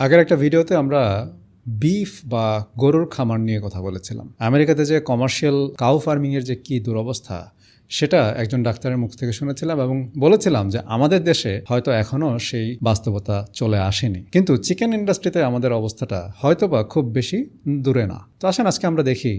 আগের একটা ভিডিওতে আমরা বিফ বা গরুর খামার নিয়ে কথা বলেছিলাম। আমেরিকাতে যে কমার্শিয়াল কাউ ফার্মিংয়ের যে কী দুরবস্থা সেটা একজন ডাক্তারের মুখ থেকে শুনেছিলাম এবং বলেছিলাম যে আমাদের দেশে হয়তো এখনও সেই বাস্তবতা চলে আসেনি, কিন্তু চিকেন ইন্ডাস্ট্রিতে আমাদের অবস্থাটা হয়তোবা খুব বেশি দূরে না। তো আসেন আজকে আমরা দেখি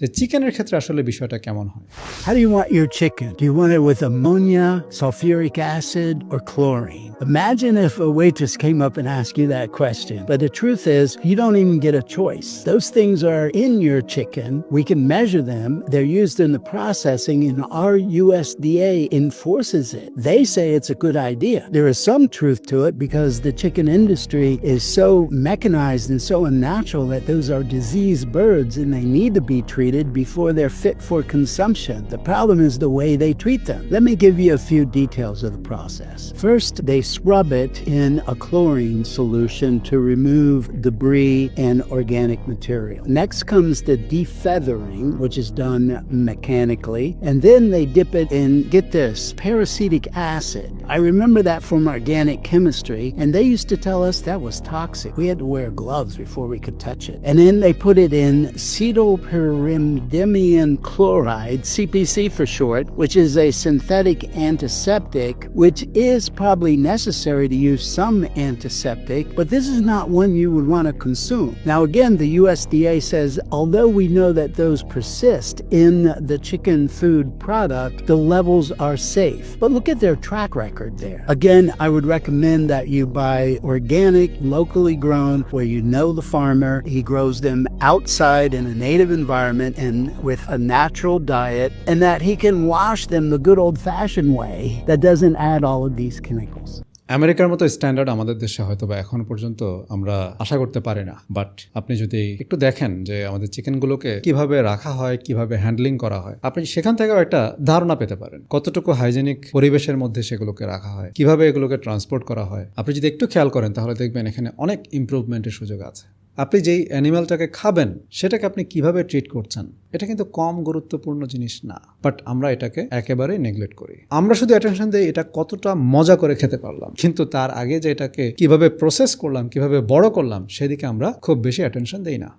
যে চিকেনের ক্ষেত্রে আসলে বিষয়টা কেমন হয়। How do you want your chicken? Do you want it with ammonia, sulfuric acid, or chlorine? Imagine if a waitress came up and asked you that question. But the truth is, you don't even get a choice. Those things are in your chicken. We can measure them. They're used in the processing, and our USDA enforces it. They say it's a good idea. There is some truth to it because the chicken industry is so mechanized and so unnatural that those are diseased birds and they need to be treated before they're fit for consumption. The problem is the way they treat them. Let me give you a few details of the process. First, they scrub it in a chlorine solution to remove debris and organic material. Next comes the defeathering, which is done mechanically, and then they dip it in, get this, peracetic acid. I remember that from organic chemistry, and they used to tell us that was toxic. We had to wear gloves before we could touch it. And then they put it in cetylpyrimidinium chloride, CPC for short, which is a synthetic antiseptic, which is probably necessary to use some antiseptic, but this is not one you would want to consume. Now again, the USDA says, although we know that those persist in the chicken food product, the levels are safe. But look at their track record there. Again, I would recommend that you buy organic, locally grown, where you know the farmer, he grows them outside in a native environment and with a natural diet, and that he can wash them the good old-fashioned way that doesn't add all of these chemicals. আমেরিকার মতো standard আমাদের দেশে হয়তো বা এখন পর্যন্ত আমরা আশা করতে পারি না, বাট আপনি যদি একটু দেখেন যে আমাদের চিকেনগুলোকে কিভাবে রাখা হয়, কিভাবে হ্যান্ডলিং করা হয়, আপনি সেখান থেকেও একটা ধারণা পেতে পারেন কতটুকু হাইজেনিক পরিবেশের মধ্যে সেগুলোকে রাখা হয়, কিভাবে এগুলোকে ট্রান্সপোর্ট করা হয়। আপনি যদি একটু খেয়াল করেন তাহলে দেখবেন এখানে অনেক ইমপ্রুভমেন্টের সুযোগ আছে। আপনি যেই অ্যানিমালটাকে খাবেন সেটাকে আপনি কিভাবে ট্রিট করছেন, এটা কিন্তু কম গুরুত্বপূর্ণ জিনিস না, বাট আমরা এটাকে একেবারেই নেগলেক্ট করি। আমরা শুধু অ্যাটেনশন দিই এটা কতটা মজা করে খেতে পারলাম, কিন্তু তার আগে যে এটাকে কিভাবে প্রসেস করলাম, কিভাবে বড় করলাম, সেদিকে আমরা খুব বেশি অ্যাটেনশন দিই না।